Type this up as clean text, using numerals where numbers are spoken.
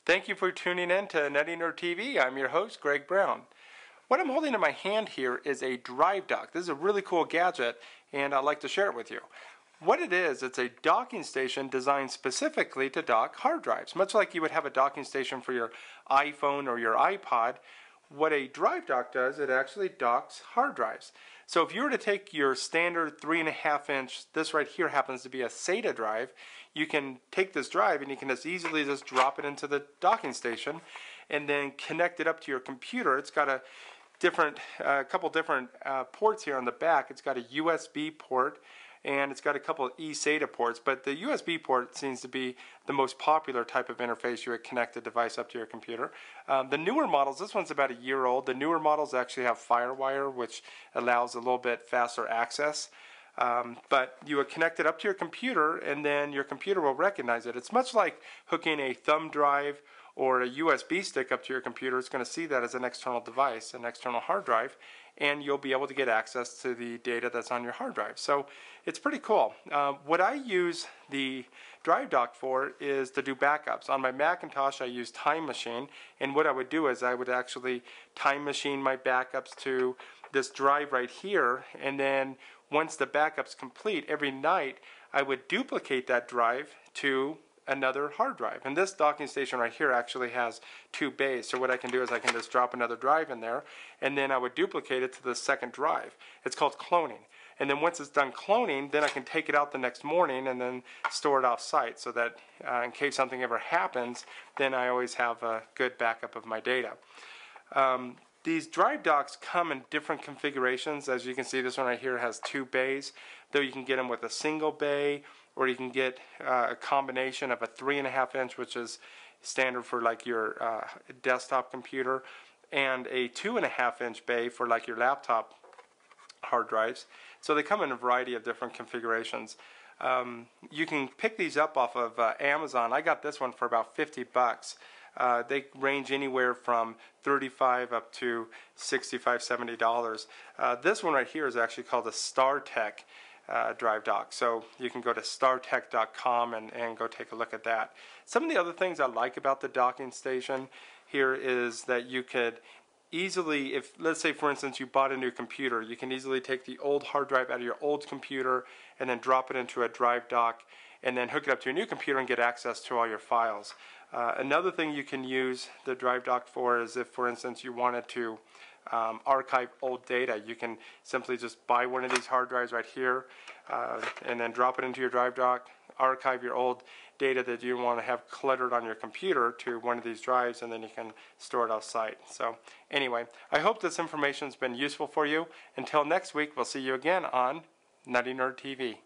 Thank you for tuning in to Nutty Nerd TV. I'm your host, Greg Brown. What I'm holding in my hand here is a drive dock. This is a really cool gadget, and I'd like to share it with you. What it is, it's a docking station designed specifically to dock hard drives. Much like you would have a docking station for your iPhone or your iPod, what a drive dock does, it actually docks hard drives. So if you were to take your standard 3.5 inch, this right here happens to be a SATA drive, you can take this drive and you can just easily just drop it into the docking station and then connect it up to your computer. It's got a couple different ports here on the back. It's got a USB port and it's got a couple of eSATA ports, but the USB port seems to be the most popular type of interface you would connect a device up to your computer. The newer models, this one's about a year old, the newer models actually have FireWire, which allows a little bit faster access. But you would connect it up to your computer and then your computer will recognize it. It's much like hooking a thumb drive or a USB stick up to your computer. It's going to see that as an external device, an external hard drive, and you'll be able to get access to the data that's on your hard drive. So it's pretty cool. What I use the drive dock for is to do backups. On my Macintosh I use Time Machine, and what I would do is I would actually Time Machine my backups to this drive right here, and then once the backup's complete, every night I would duplicate that drive to another hard drive. And this docking station right here actually has 2 bays. So what I can do is I can just drop another drive in there and then I would duplicate it to the second drive. It's called cloning. And then once it's done cloning, then I can take it out the next morning and then store it off site so that in case something ever happens, then I always have a good backup of my data. These drive docks come in different configurations. As you can see, this one right here has 2 bays, though you can get them with a single bay, or you can get a combination of a 3.5 inch, which is standard for like your desktop computer, and a 2.5 inch bay for like your laptop hard drives. So they come in a variety of different configurations. You can pick these up off of Amazon. I got this one for about 50 bucks. They range anywhere from $35 up to $65, $70. This one right here is actually called a StarTech drive dock. So you can go to startech.com and go take a look at that. Some of the other things I like about the docking station here is that you could easily, if let's say for instance you bought a new computer, you can easily take the old hard drive out of your old computer and then drop it into a drive dock and then hook it up to your new computer and get access to all your files. Another thing you can use the drive dock for is if for instance you wanted to archive old data. You can simply just buy one of these hard drives right here and then drop it into your drive dock, archive your old data that you want to have cluttered on your computer to one of these drives, and then you can store it off site. So anyway, I hope this information has been useful for you. Until next week, we'll see you again on Nutty Nerd TV.